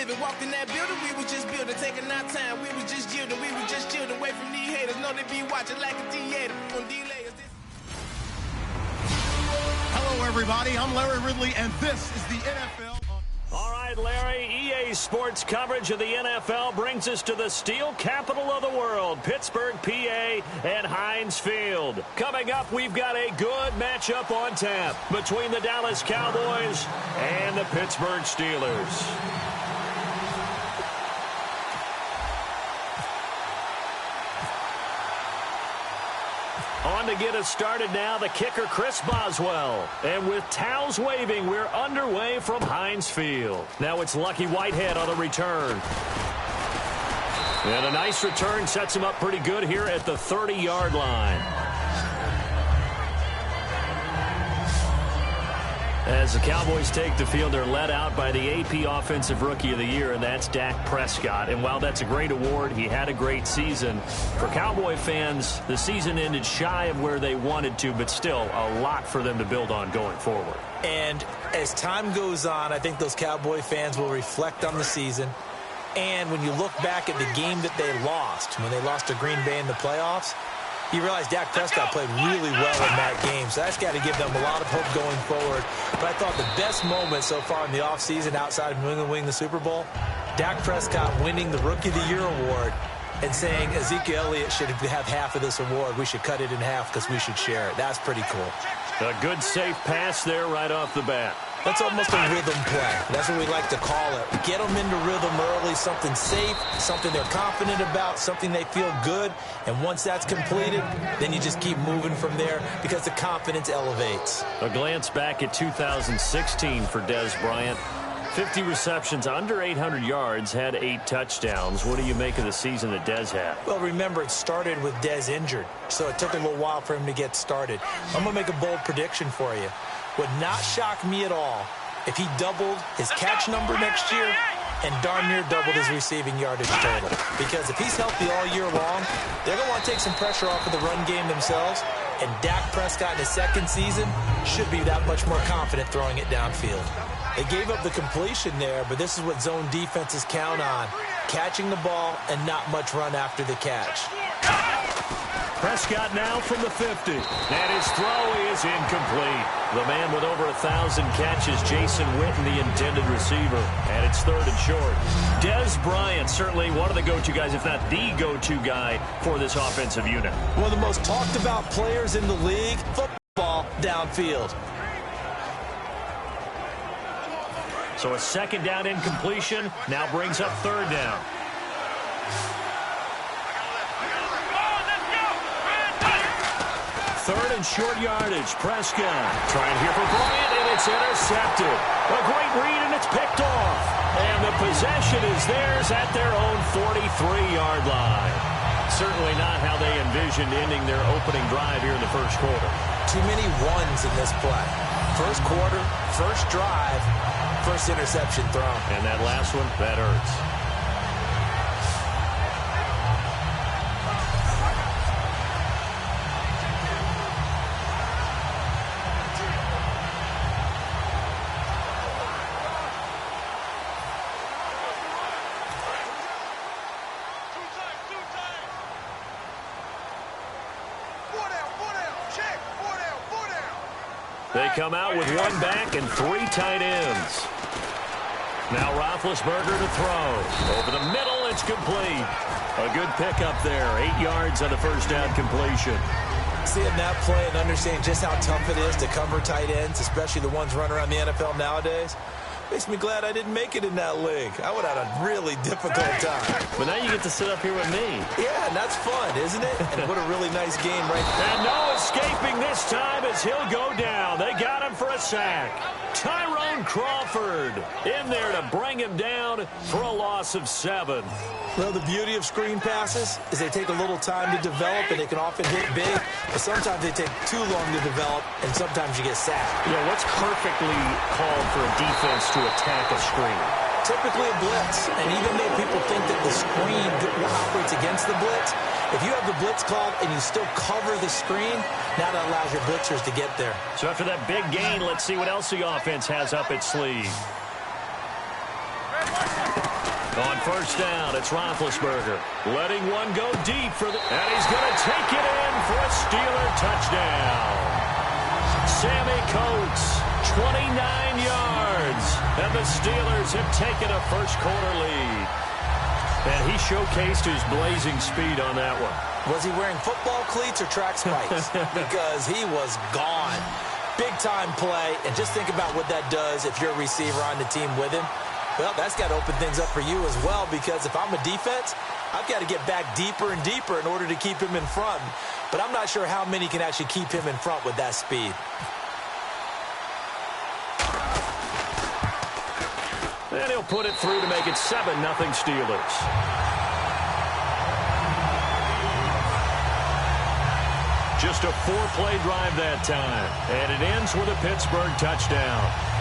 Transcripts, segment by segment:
living. Walked in that building, we was just building, taking our time. We was just yielding, we was just chilling away from these haters. Know they be watching like a theater on delayers. Hello, everybody. I'm Larry Ridley, and this is the NFL. All right, Larry, EA Sports coverage of the NFL brings us to the steel capital of the world, Pittsburgh, PA, and Heinz Field. Coming up, we've got a good matchup on tap between the Dallas Cowboys and the Pittsburgh Steelers. On to get us started now, the kicker, Chris Boswell. And with towels waving, we're underway from Heinz Field. Now it's Lucky Whitehead on the return. And a nice return sets him up pretty good here at the 30-yard line. As the Cowboys take the field, they're led out by the AP Offensive Rookie of the Year, and that's Dak Prescott. And while that's a great award, he had a great season. For Cowboy fans, the season ended shy of where they wanted to, but still a lot for them to build on going forward. And as time goes on, I think those Cowboy fans will reflect on the season. And when you look back at the game that they lost, when they lost to Green Bay in the playoffs, you realize Dak Prescott played really well in that game, so that's got to give them a lot of hope going forward. But I thought the best moment so far in the offseason outside of New England winning the Super Bowl, Dak Prescott winning the Rookie of the Year award and saying Ezekiel Elliott should have half of this award. We should cut it in half because we should share it. That's pretty cool. A good, safe pass there right off the bat. That's almost a rhythm play. That's what we like to call it. Get them into rhythm early, something safe, something they're confident about, something they feel good. And once that's completed, then you just keep moving from there because the confidence elevates. A glance back at 2016 for Dez Bryant. 50 receptions, under 800 yards, had 8 touchdowns. What do you make of the season that Dez had? Well, remember, it started with Dez injured, so it took a little while for him to get started. I'm going to make a bold prediction for you. Would not shock me at all if he doubled his catch number next year and darn near doubled his receiving yardage total. Because if he's healthy all year long, they're going to want to take some pressure off of the run game themselves, and Dak Prescott in his second season should be that much more confident throwing it downfield. They gave up the completion there, but this is what zone defenses count on, catching the ball and not much run after the catch. Prescott now from the 50. And his throw is incomplete. The man with over 1,000 catches, Jason Witten, the intended receiver. And it's 3rd and short. Dez Bryant, certainly one of the go-to guys, if not the go-to guy for this offensive unit. One of the most talked about players in the league, football downfield. So a 2nd down incompletion now brings up 3rd down. Third and short yardage. Prescott trying here for Bryant, and it's intercepted. A great read, and it's picked off. And the possession is theirs at their own 43-yard line. Certainly not how they envisioned ending their opening drive here in the first quarter. Too many ones in this play. First quarter, first drive, first interception thrown. And that last one, that hurts. They come out with 1 back and 3 tight ends. Now Roethlisberger to throw. Over the middle, it's complete. A good pickup there. 8 yards on the first down completion. Seeing that play and understanding just how tough it is to cover tight ends, especially the ones running around the NFL nowadays, makes me glad I didn't make it in that league. I would have had a really difficult time. But now you get to sit up here with me. Yeah, and that's fun, isn't it? And what a really nice game right there. And no escaping this time as he'll go down. They got him for a sack. Tyrone Crawford in there to bring him down for a loss of 7. Well, the beauty of screen passes is they take a little time to develop, and they can often hit big, but sometimes they take too long to develop, and sometimes you get sacked. Yeah, what's perfectly called for a defense to attack a screen? Typically a blitz, and even though people think that the screen operates against the blitz, if you have the blitz called and you still cover the screen, now that allows your blitzers to get there. So after that big gain, let's see what else the offense has up its sleeve. On first down, it's Roethlisberger. Letting one go deep and he's going to take it in for a Steeler touchdown. Sammy Coates, 29 yards. And the Steelers have taken a first-quarter lead. And he showcased his blazing speed on that one. Was he wearing football cleats or track spikes? Because he was gone. Big-time play. And just think about what that does if you're a receiver on the team with him. Well, that's got to open things up for you as well, because if I'm a defense, I've got to get back deeper and deeper in order to keep him in front. But I'm not sure how many can actually keep him in front with that speed. And he'll put it through to make it 7-0 Steelers. Just a 4-play drive that time. And it ends with a Pittsburgh touchdown.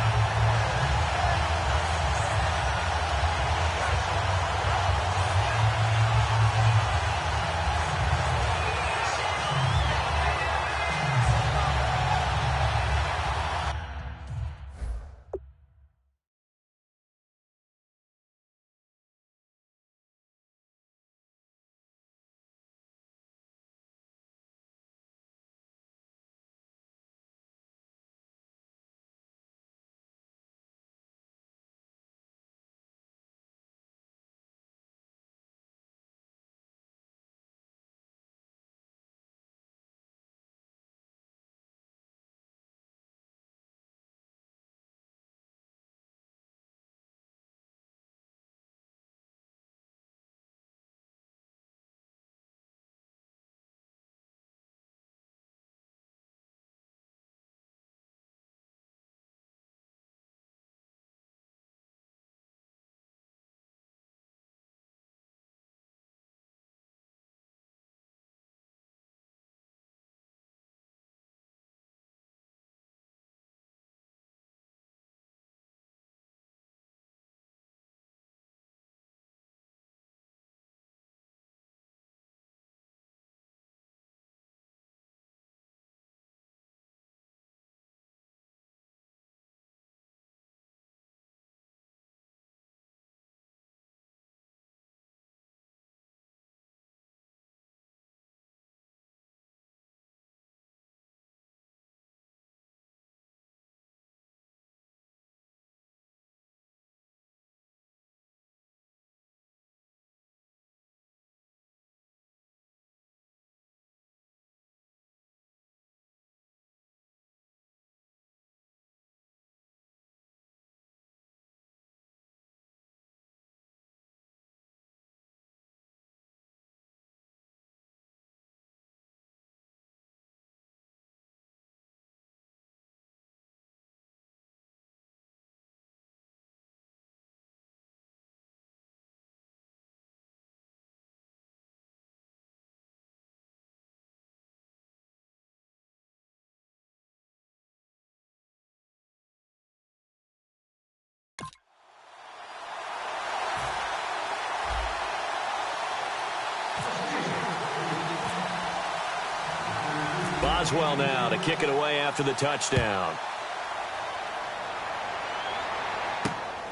Boswell now to kick it away after the touchdown.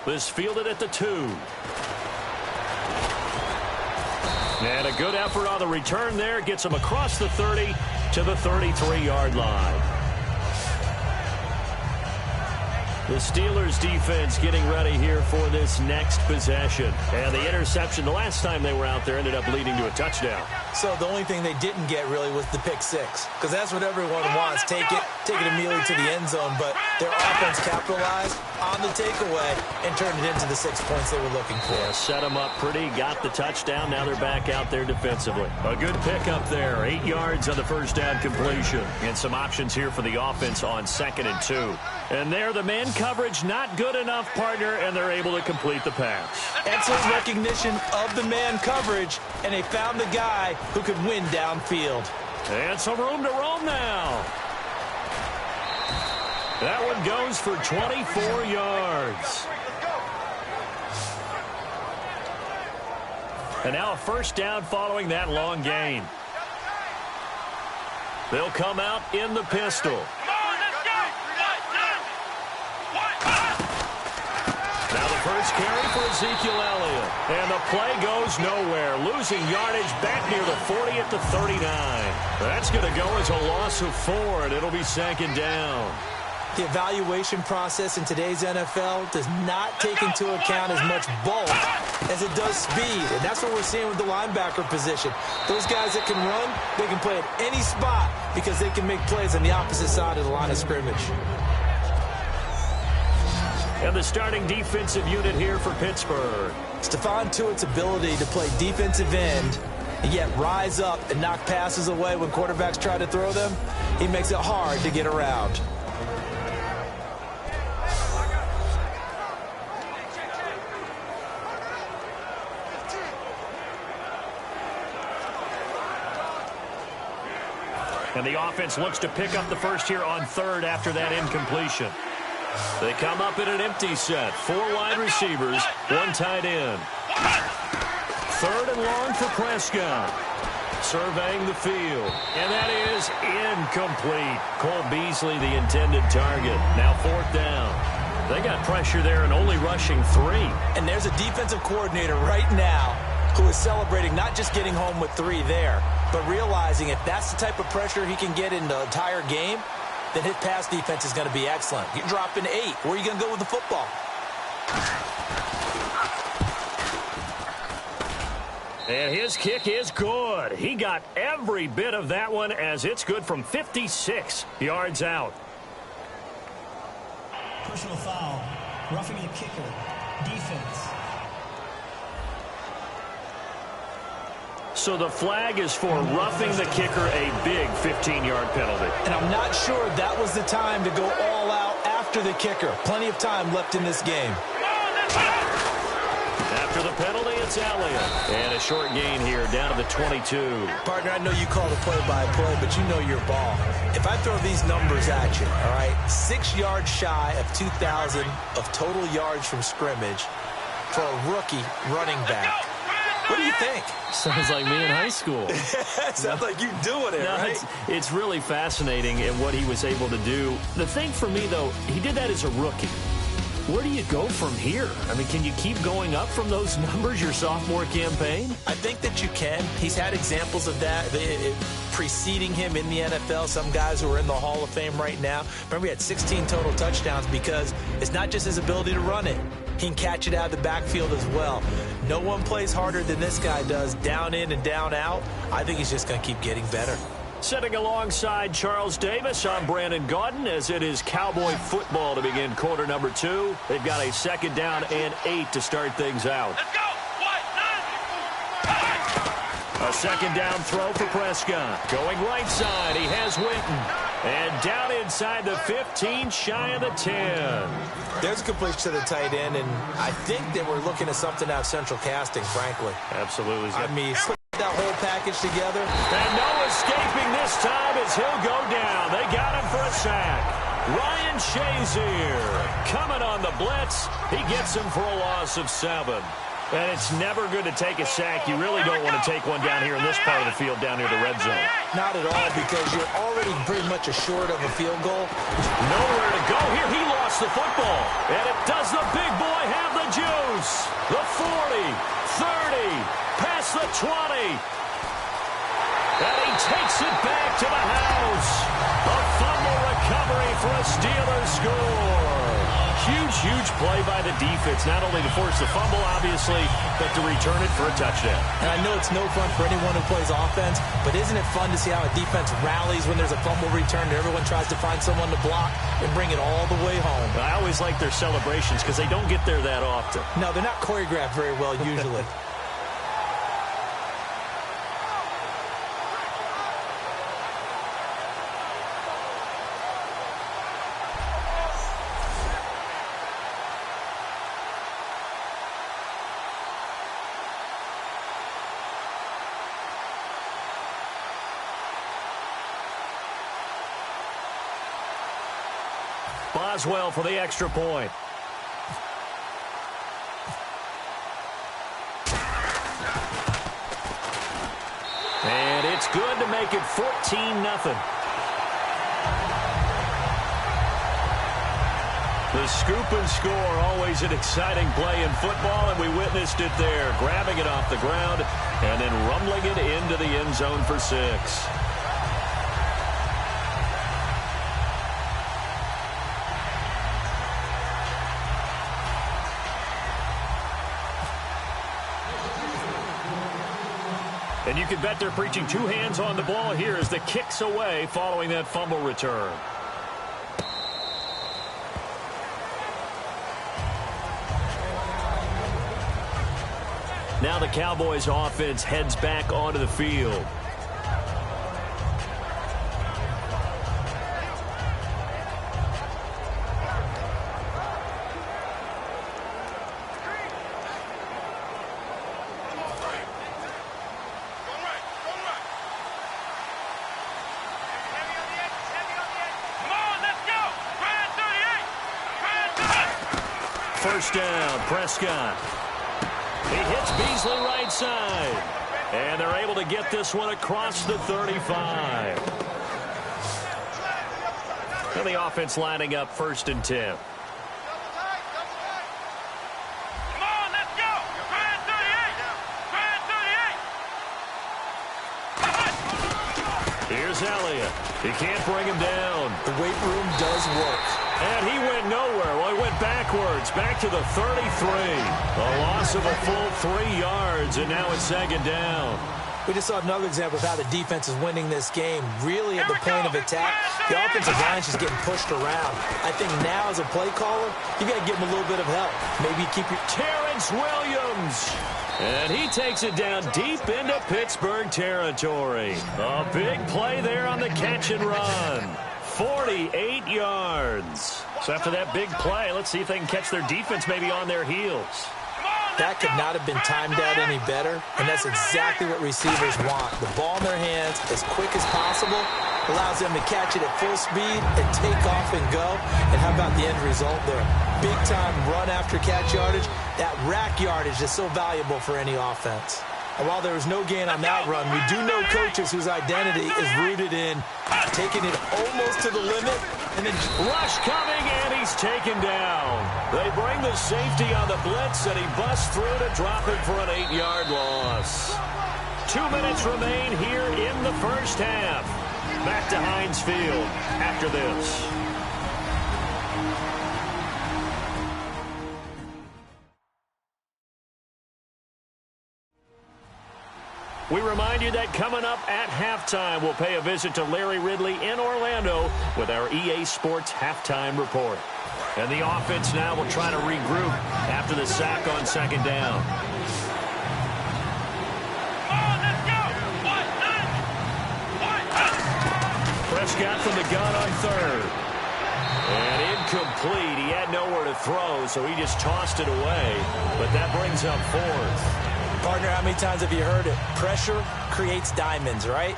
This fielded at the 2. And a good effort on the return there. Gets him across the 30 to the 33-yard line. The Steelers defense getting ready here for this next possession. And the interception the last time they were out there ended up leading to a touchdown. So the only thing they didn't get really was the pick six, because that's what everyone wants. Take it immediately to the end zone. But their offense capitalized on the takeaway and turned it into the 6 points they were looking for. Yeah, set them up pretty, got the touchdown. Now they're back out there defensively. A good pickup there. 8 yards on the first down completion. And some options here for the offense on 2nd and 2. And there, the man coverage not good enough, partner, and they're able to complete the pass. Excellent recognition of the man coverage, and they found the guy who could win downfield. And some room to roam now. That one goes for 24 yards. And now a first down following that long gain. They'll come out in the pistol. Now the first carry for Ezekiel Elliott. And the play goes nowhere. Losing yardage back near the 40 at the 39. That's going to go as a loss of 4, and it'll be 2nd down. The evaluation process in today's NFL does not take into account as much bulk as it does speed. And that's what we're seeing with the linebacker position. Those guys that can run, they can play at any spot because they can make plays on the opposite side of the line of scrimmage. And the starting defensive unit here for Pittsburgh. Stephon Tuitt's ability to play defensive end and yet rise up and knock passes away when quarterbacks try to throw them, he makes it hard to get around. And the offense looks to pick up the first here on 3rd after that incompletion. They come up in an empty set. 4 wide receivers, 1 tight end. 3rd and long for Prescott. Surveying the field. And that is incomplete. Cole Beasley, the intended target. Now 4th down. They got pressure there and only rushing 3. And there's a defensive coordinator right now who is celebrating not just getting home with 3 there, but realizing if that's the type of pressure he can get in the entire game, then his pass defense is going to be excellent. You're dropping 8. Where are you going to go with the football? And his kick is good. He got every bit of that one as it's good from 56 yards out. Personal foul. Roughing the kicker. Defense. So the flag is for roughing the kicker, a big 15-yard penalty. And I'm not sure that was the time to go all out after the kicker. Plenty of time left in this game. After the penalty, it's Elliott. And a short gain here down to the 22. Partner, I know you call the play-by-play, but you know your ball. If I throw these numbers at you, all right, 6 yards shy of 2,000 of total yards from scrimmage for a rookie running back. What do you think? Sounds like me in high school. Sounds like you doing it, right? It's really fascinating in what he was able to do. The thing for me, though, he did that as a rookie. Where do you go from here? I mean, can you keep going up from those numbers your sophomore campaign? I think that you can. He's had examples of that preceding him in the NFL. Some guys who are in the Hall of Fame right now. Remember, he had 16 total touchdowns because it's not just his ability to run it. He can catch it out of the backfield as well. No one plays harder than this guy does, down in and down out. I think he's just going to keep getting better. Sitting alongside Charles Davis, I'm Brandon Gaudin, as it is Cowboy football to begin quarter number 2. They've got a 2nd down and 8 to start things out. Let's go. A 2nd down throw for Prescott. Going right side, he has Witten. And down inside the 15, shy of the 10. There's a completion to the tight end, and I think they were looking at something out of central casting, frankly. Absolutely. I mean, put that whole package together. And no escaping this time as he'll go down. They got him for a sack. Ryan Shazier coming on the blitz. He gets him for a loss of 7. And it's never good to take a sack. You really don't want to take one down here in this part of the field down near the red zone. Not at all, because you're already pretty much assured of a field goal. Nowhere to go here. He lost the football. And it does the big boy have the juice. The 40, 30, past the 20. And he takes it back to the house. A fumble recovery for a Steelers score. Huge play by the defense, not only to force the fumble, obviously, but to return it for a touchdown. And I know it's no fun for anyone who plays offense, but isn't it fun to see how a defense rallies when there's a fumble return and everyone tries to find someone to block and bring it all the way home? I always like their celebrations because they don't get there that often. No, they're not choreographed very well usually. Boswell for the extra point. And it's good to make it 14-0. The scoop and score, always an exciting play in football, and we witnessed it there, grabbing it off the ground and then rumbling it into the end zone for 6. And you can bet they're preaching 2 hands on the ball here as the kick's away following that fumble return. Now the Cowboys offense heads back onto the field. First down, Prescott. He hits Beasley right side. And they're able to get this one across the 35. And the offense lining up 1st and 10. Come on, let's go. Grand 38. Here's Elliott. He can't bring him down. The weight room does work. And he went nowhere. Well, he went backwards, back to the 33. A loss of a full 3 yards, and now it's 2nd down. We just saw another example of how the defense is winning this game. Really at the point of attack, the offensive line is just getting pushed around. I think now as a play caller, you got to give him a little bit of help. Maybe keep your... Terrence Williams. And he takes it down deep into Pittsburgh territory. A big play there on the catch and run. 48 yards. So after that big play, let's see if they can catch their defense maybe on their heels. That could not have been timed out any better, and that's exactly what receivers want. The ball in their hands as quick as possible allows them to catch it at full speed and take off and go. And how about the end result there? Big-time run after catch yardage. That rack yardage is so valuable for any offense. And while there was no gain on that run, we do know coaches whose identity is rooted in taking it almost to the limit. And then rush coming, and he's taken down. They bring the safety on the blitz, and he busts through to drop him for an 8-yard loss. 2 minutes remain here in the first half. Back to Heinz Field after this. We remind you that coming up at halftime, we'll pay a visit to Larry Ridley in Orlando with our EA Sports Halftime Report. And the offense now will try to regroup after the sack on 2nd down. Prescott from the gun on 3rd. And incomplete. He had nowhere to throw, so he just tossed it away. But that brings up 4th. Partner, how many times have you heard it? Pressure creates diamonds, right?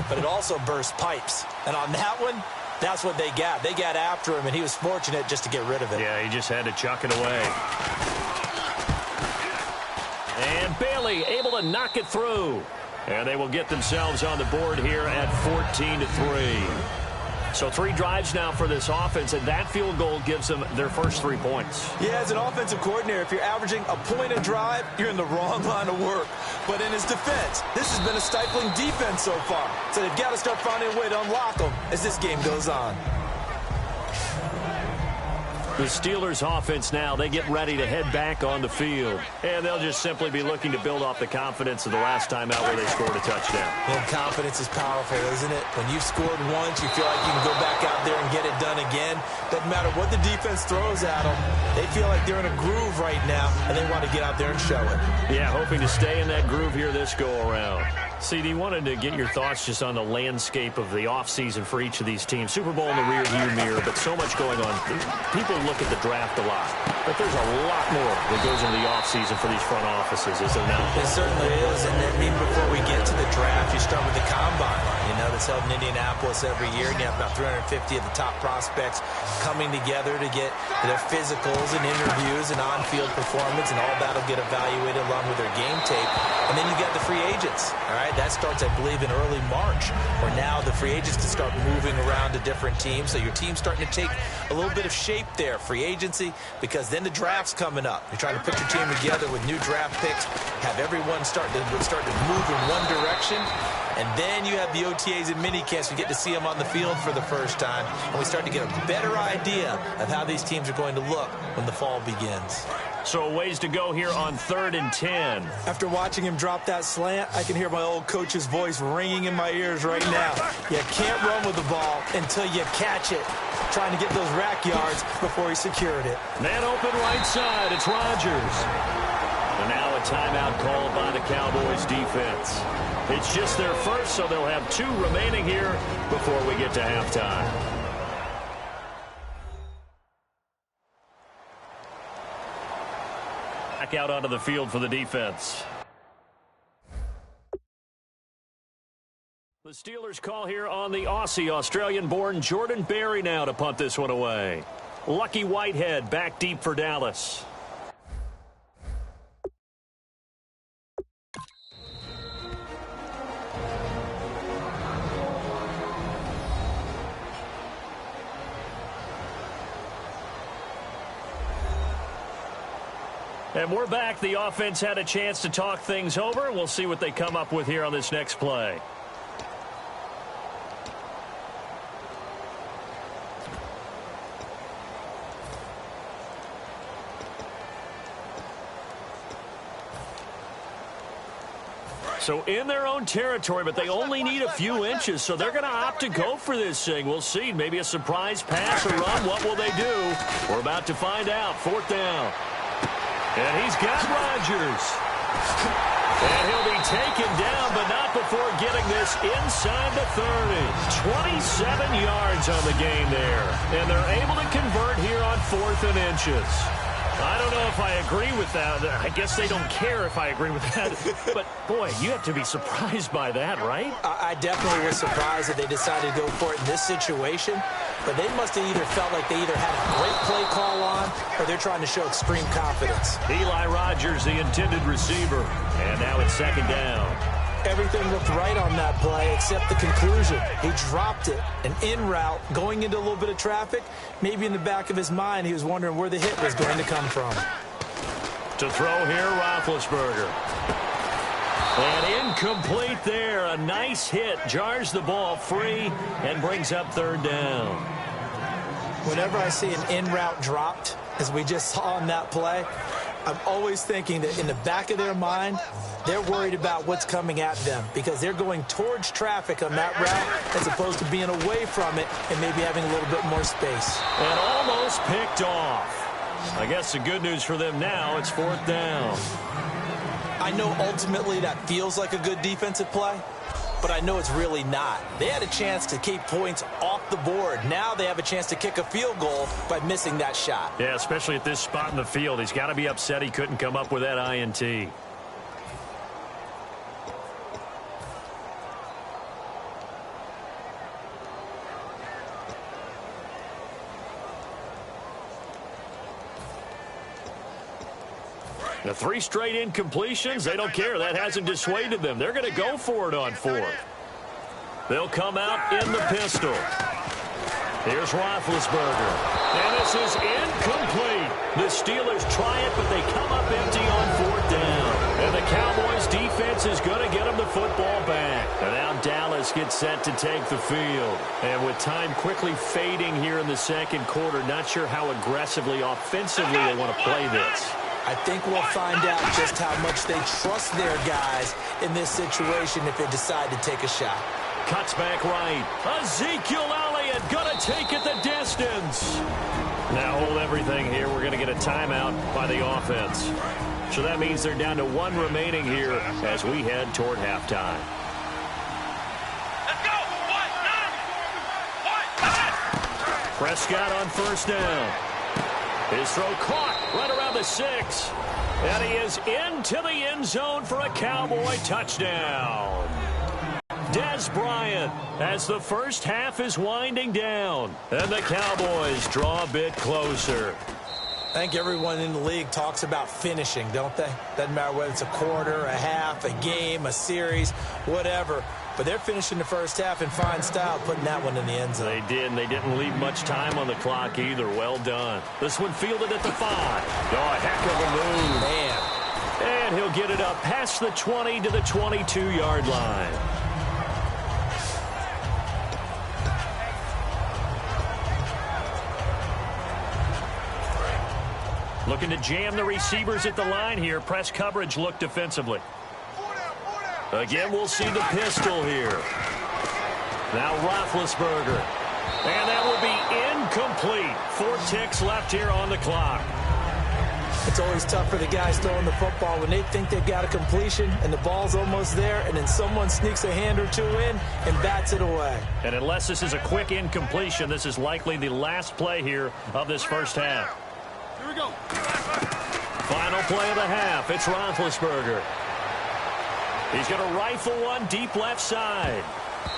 But it also bursts pipes. And on that one, that's what they got. They got after him, and he was fortunate just to get rid of it. Yeah, he just had to chuck it away. And Bailey able to knock it through. And they will get themselves on the board here at 14-3. So 3 drives now for this offense, and that field goal gives them their first 3 points. Yeah, as an offensive coordinator, if you're averaging a point a drive, you're in the wrong line of work. But in his defense, this has been a stifling defense so far. So they've got to start finding a way to unlock them as this game goes on. The Steelers offense now, they get ready to head back on the field. And they'll just simply be looking to build off the confidence of the last time out where they scored a touchdown. And confidence is powerful, isn't it? When you've scored once, you feel like you can go back out there and get it done again. Doesn't matter what the defense throws at them. They feel like they're in a groove right now, and they want to get out there and show it. Yeah, hoping to stay in that groove here this go-around. CD, wanted to get your thoughts just on the landscape of the offseason for each of these teams. Super Bowl in the rearview mirror, but so much going on. People look at the draft a lot, but there's a lot more that goes into the offseason for these front offices, is there not? It certainly is, and then even before we get to the draft, you start with the combine. You know, that's held in Indianapolis every year, and you have about 350 of the top prospects coming together to get their physicals and interviews and on-field performance, and all that'll get evaluated along with their game tape. And And then you got the free agents, all right? That starts, I believe, in early March, where now the free agents can start moving around to different teams. So your team's starting to take a little bit of shape there, free agency, because then the draft's coming up. You're trying to put your team together with new draft picks, have everyone start to move in one direction. And then you have the OTAs and mini camps. You get to see them on the field for the first time. And we start to get a better idea of how these teams are going to look when the fall begins. So a ways to go here on 3rd and 10. After watching him drop that slant, I can hear my old coach's voice ringing in my ears right now. You can't run with the ball until you catch it. Trying to get those rack yards before he secured it. Man open right side. It's Rodgers. And now a timeout called by the Cowboys defense. It's just their first, so they'll have 2 remaining here before we get to halftime. Back out onto the field for the defense. The Steelers call here on the Aussie, Australian-born Jordan Berry now to punt this one away. Lucky Whitehead back deep for Dallas. And we're back. The offense had a chance to talk things over. We'll see what they come up with here on this next play. So in their own territory, but they only need a few inches, so they're going to opt to go for this thing. We'll see. Maybe a surprise pass or run. What will they do? We're about to find out. 4th down. And he's got Rodgers. And he'll be taken down, but not before getting this inside the 30. 27 yards on the game there. And they're able to convert here on 4th and inches. I don't know if I agree with that. I guess they don't care if I agree with that. But, boy, you have to be surprised by that, right? I definitely was surprised that they decided to go for it in this situation. But they must have either felt like they either had a great play call on or they're trying to show extreme confidence. Eli Rodgers, the intended receiver. And now it's 2nd down. Everything looked right on that play except the conclusion. He dropped it. An in route, going into a little bit of traffic. Maybe in the back of his mind, he was wondering where the hit was going to come from. To throw here, Roethlisberger. And incomplete there. A nice hit. Jars the ball free and brings up 3rd down. Whenever I see an in route dropped, as we just saw on that play, I'm always thinking that in the back of their mind, they're worried about what's coming at them because they're going towards traffic on that route as opposed to being away from it and maybe having a little bit more space. And almost picked off. I guess the good news for them now, it's 4th down. I know ultimately that feels like a good defensive play, but I know it's really not. They had a chance to keep points off the board. Now they have a chance to kick a field goal by missing that shot. Yeah, especially at this spot in the field. He's got to be upset he couldn't come up with that INT. The 3 straight incompletions, they don't care. That hasn't dissuaded them. They're going to go for it on 4th. They'll come out in the pistol. Here's Roethlisberger. And this is incomplete. The Steelers try it, but they come up empty on 4th down. And the Cowboys defense is going to get them the football back. And now Dallas gets set to take the field. And with time quickly fading here in the 2nd quarter, not sure how aggressively, offensively they want to play this. I think we'll find out just how much they trust their guys in this situation if they decide to take a shot. Cuts back right. Ezekiel Elliott going to take it the distance. Now hold everything here. We're going to get a timeout by the offense. So that means they're down to 1 remaining here as we head toward halftime. Let's go. Prescott on 1st down. His throw caught right around the 6. And he is into the end zone for a Cowboy touchdown. Dez Bryant as the first half is winding down. And the Cowboys draw a bit closer. I think everyone in the league talks about finishing, don't they? Doesn't matter whether it's a quarter, a half, a game, a series, whatever. But they're finishing the first half in fine style, putting that one in the end zone. They did, and they didn't leave much time on the clock either. Well done. This one fielded at the 5. Oh, a heck of a move. Man. And he'll get it up past the 20 to the 22-yard line. Looking to jam the receivers at the line here. Press coverage look defensively. Again, we'll see the pistol here. Now Roethlisberger. And that will be incomplete. 4 ticks left here on the clock. It's always tough for the guys throwing the football when they think they've got a completion and the ball's almost there, and then someone sneaks a hand or two in and bats it away. And unless this is a quick incompletion, this is likely the last play here of this first half. Here we go. Final play of the half. It's Roethlisberger. He's going to rifle one deep left side.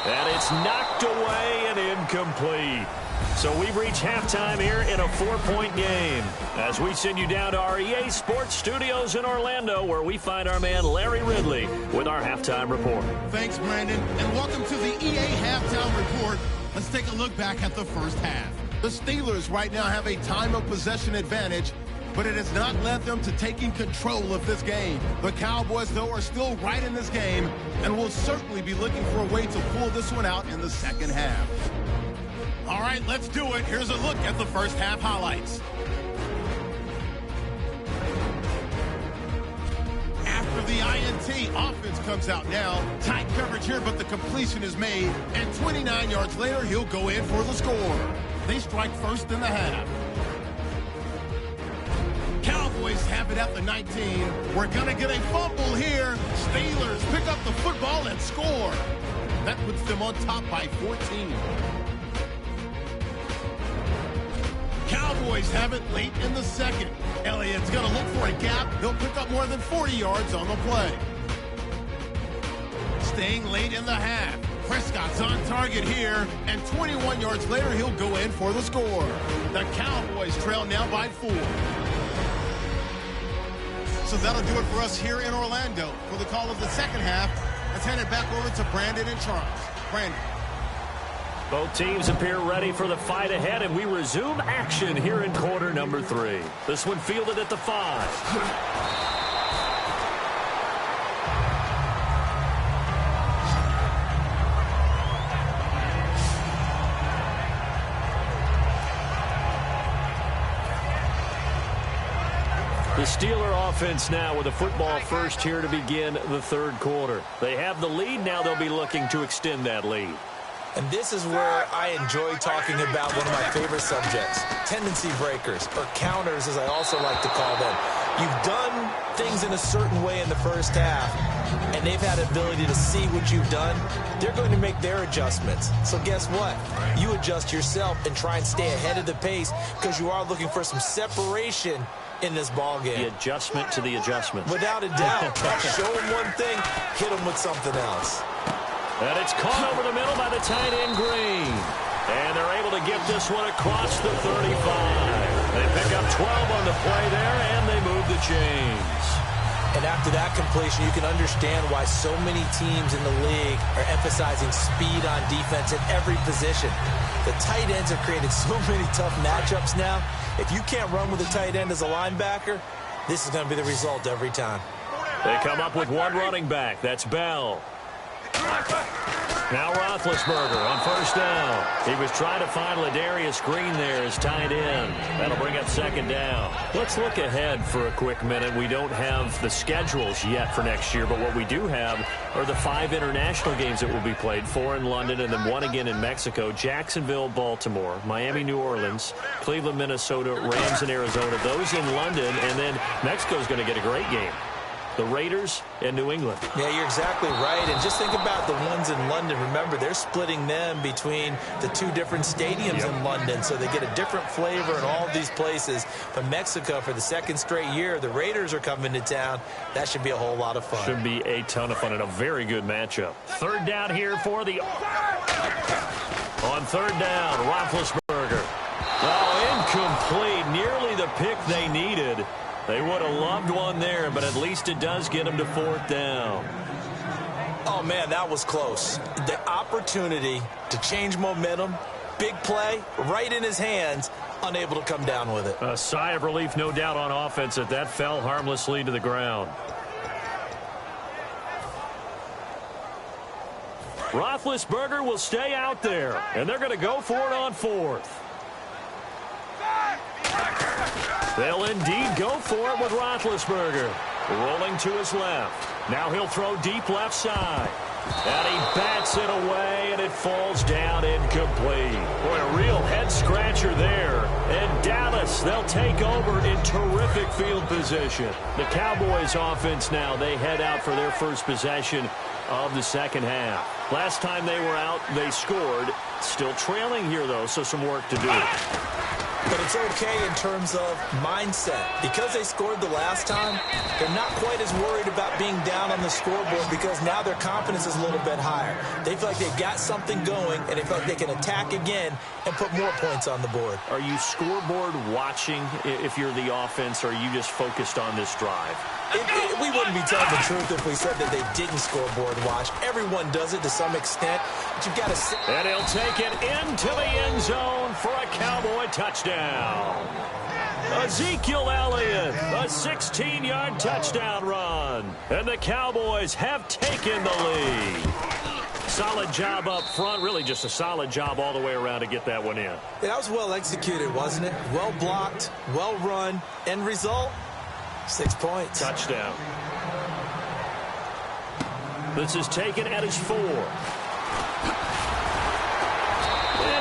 And it's knocked away and incomplete. So we've reached halftime here in a 4-point game as we send you down to our EA Sports Studios in Orlando, where we find our man Larry Ridley with our halftime report. Thanks, Brandon, and welcome to the EA Halftime Report. Let's take a look back at the first half. The Steelers right now have a time of possession advantage, but it has not led them to taking control of this game. The Cowboys, though, are still right in this game and will certainly be looking for a way to pull this one out in the second half. All right, let's do it. Here's a look at the first half highlights. After the INT, offense comes out now. Tight coverage here, but the completion is made. And 29 yards later, he'll go in for the score. They strike first in the half. Cowboys have it at the 19. We're going to get a fumble here. Steelers pick up the football and score. That puts them on top by 14. Cowboys have it late in the second. Elliott's going to look for a gap. He'll pick up more than 40 yards on the play. Staying late in the half. Prescott's on target here, and 21 yards later, he'll go in for the score. The Cowboys trail now by 4. So that'll do it for us here in Orlando. For the call of the second half, let's hand it back over to Brandon and Charles. Brandon. Both teams appear ready for the fight ahead, and we resume action here in quarter number 3. This one fielded at the 5. The Steeler offense now with a football first here to begin the third quarter. They have the lead. Now they'll be looking to extend that lead. And this is where I enjoy talking about one of my favorite subjects, tendency breakers, or counters as I also like to call them. You've done things in a certain way in the first half, and they've had the ability to see what you've done. They're going to make their adjustments. So guess what? You adjust yourself and try and stay ahead of the pace because you are looking for some separation in this ball game. The adjustment to the adjustment. Without a doubt. Show them one thing, hit them with something else. And it's caught over the middle by the tight end Green. And they're able to get this one across the 35. They pick up 12 on the play there, and they move the chains. And after that completion, you can understand why so many teams in the league are emphasizing speed on defense at every position. The tight ends have created so many tough matchups now. If you can't run with a tight end as a linebacker, this is going to be the result every time. They come up with one running back. That's Bell. Now Roethlisberger on first down. He was trying to find Ladarius Green there as tight end. That'll bring up second down. Let's look ahead for a quick minute. We don't have the schedules yet for next year, but what we do have are the 5 international games that will be played, 4 in London and then 1 again in Mexico, Jacksonville, Baltimore, Miami, New Orleans, Cleveland, Minnesota, Rams, and Arizona. Those in London, and then Mexico's going to get a great game. The Raiders and New England. Yeah, you're exactly right. And just think about the ones in London. Remember, they're splitting them between the 2 different stadiums in London, so they get a different flavor in all of these places. But Mexico, for the second straight year, the Raiders are coming to town. That should be a whole lot of fun. Should be a ton of fun and a very good matchup. Third down here for the... On third down, Roethlisberger. Oh, incomplete. Nearly the the pick they needed. They would have loved one there, but at least it does get them to 4th down. Oh, man, that was close. The opportunity to change momentum, big play, right in his hands, unable to come down with it. A sigh of relief, no doubt, on offense that fell harmlessly to the ground. Roethlisberger will stay out there, and they're going to go for it on 4th. They'll indeed go for it with Roethlisberger. Rolling to his left. Now he'll throw deep left side. And he bats it away, and it falls down incomplete. Boy, a real head-scratcher there. And Dallas, they'll take over in terrific field position. The Cowboys offense now, they head out for their first possession of the second half. Last time they were out, they scored. Still trailing here, though, so some work to do. But it's okay in terms of mindset. Because they scored the last time, they're not quite as worried about being down on the scoreboard because now their confidence is a little bit higher. They feel like they've got something going, and they feel like they can attack again and put more points on the board. Are you scoreboard watching if you're the offense, or are you just focused on this drive? We wouldn't be telling the truth if we said that they didn't scoreboard watch. Everyone does it to some extent, but you've got to sit. And he'll take it into the end zone for a Cowboy touchdown. Ezekiel Elliott, a 16-yard touchdown run. And the Cowboys have taken the lead. Solid job up front, really just a solid job all the way around to get that one in. That was well executed, wasn't it? Well blocked, well run. End result? 6 points. Touchdown. This is taken at his 4. And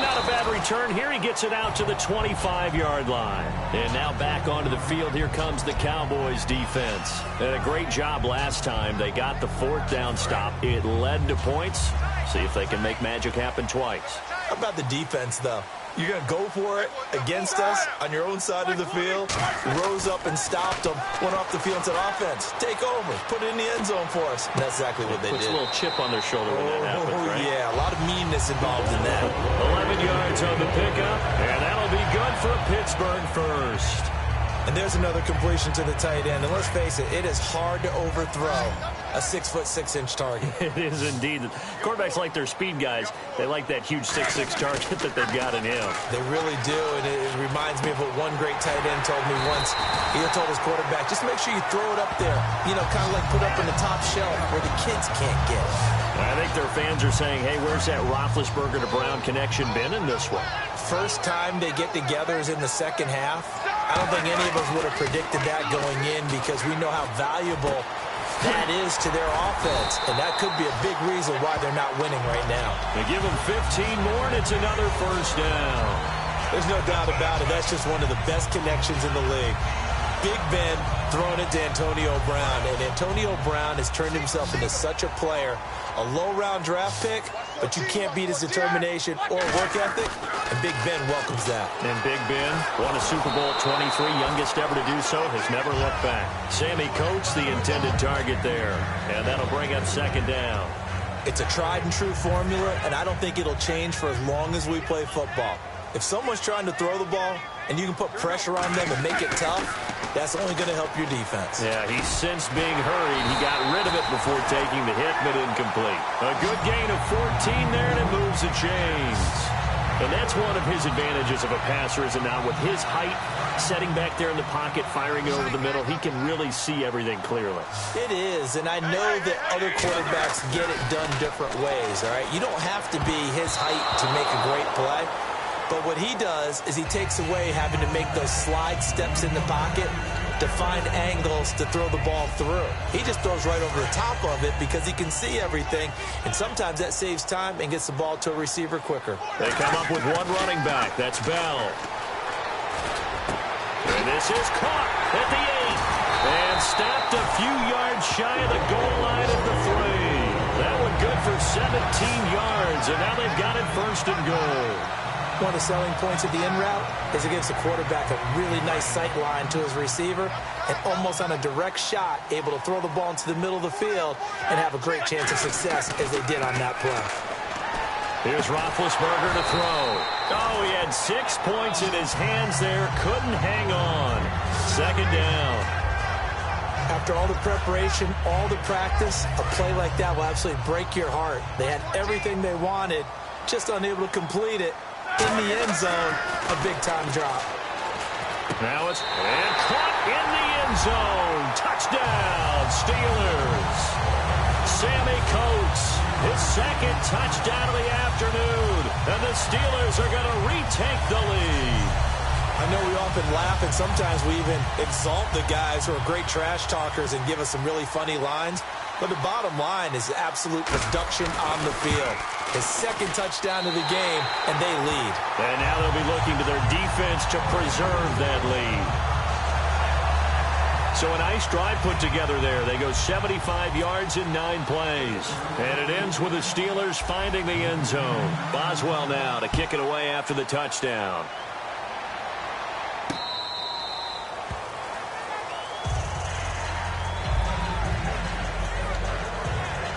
not a bad return here. He gets it out to the 25-yard line. And now back onto the field. Here comes the Cowboys defense. And a great job last time. They got the 4th down stop. It led to points. See if they can make magic happen twice. How about the defense, though? You're going to go for it against us on your own side of the field. Rose up and stopped them. Went off the field and said, offense, take over. Put it in the end zone for us. And that's exactly what they did. Puts a little chip on their shoulder when that happens, right? Yeah, a lot of meanness involved in that. 11 yards on the pickup, and that'll be good for a Pittsburgh first. And there's another completion to the tight end. And let's face it, it is hard to overthrow a 6'6" target. It is indeed. Quarterbacks like their speed guys. They like that huge 6'6" target that they've got in him. They really do, and it reminds me of what one great tight end told me once. He told his quarterback, just make sure you throw it up there, you know, kind of like put up in the top shelf where the kids can't get it. I think their fans are saying, hey, where's that Roethlisberger to Brown connection been in this one? First time they get together is in the second half. I don't think any of us would have predicted that going in because we know how valuable that is to their offense, and that could be a big reason why they're not winning right now. They give them 15 more, and it's another first down. There's no doubt about it. That's just one of the best connections in the league. Big Ben throwing it to Antonio Brown, and Antonio Brown has turned himself into such a player. A low-round draft pick, but you can't beat his determination or work ethic, and Big Ben welcomes that. And Big Ben won a Super Bowl 23, youngest ever to do so, has never looked back. Sammy Coates, the intended target there, and that'll bring up second down. It's a tried-and-true formula, and I don't think it'll change for as long as we play football. If someone's trying to throw the ball and you can put pressure on them and make it tough, that's only going to help your defense. Yeah, he's since being hurried. He got rid of it before taking the hit, but incomplete. A good gain of 14 there, and it moves the chains. And that's one of his advantages of a passer, is it not? With his height, setting back there in the pocket, firing it over the middle, he can really see everything clearly. It is, and I know that other quarterbacks get it done different ways, all right? You don't have to be his height to make a great play. But what he does is he takes away having to make those slide steps in the pocket to find angles to throw the ball through. He just throws right over the top of it because he can see everything, and sometimes that saves time and gets the ball to a receiver quicker. They come up with one running back. That's Bell. And this is caught at the 8. And stopped a few yards shy of the goal line at the 3. That one good for 17 yards, and now they've got it first and goal. One of the selling points of the in route is it gives the quarterback a really nice sight line to his receiver and almost on a direct shot able to throw the ball into the middle of the field and have a great chance of success as they did on that play. Here's Roethlisberger to throw. Oh, he had 6 points in his hands there. Couldn't hang on. Second down. After all the preparation, all the practice, a play like that will absolutely break your heart. They had everything they wanted, just unable to complete it. In the end zone, a big-time drop. Now it's caught in the end zone. Touchdown, Steelers. Sammy Coates, his second touchdown of the afternoon. And the Steelers are going to retake the lead. I know we often laugh, and sometimes we even exalt the guys who are great trash talkers and give us some really funny lines. But the bottom line is absolute production on the field. His second touchdown of the game, and they lead. And now they'll be looking to their defense to preserve that lead. So a nice drive put together there. They go 75 yards in 9 plays. And it ends with the Steelers finding the end zone. Boswell now to kick it away after the touchdown.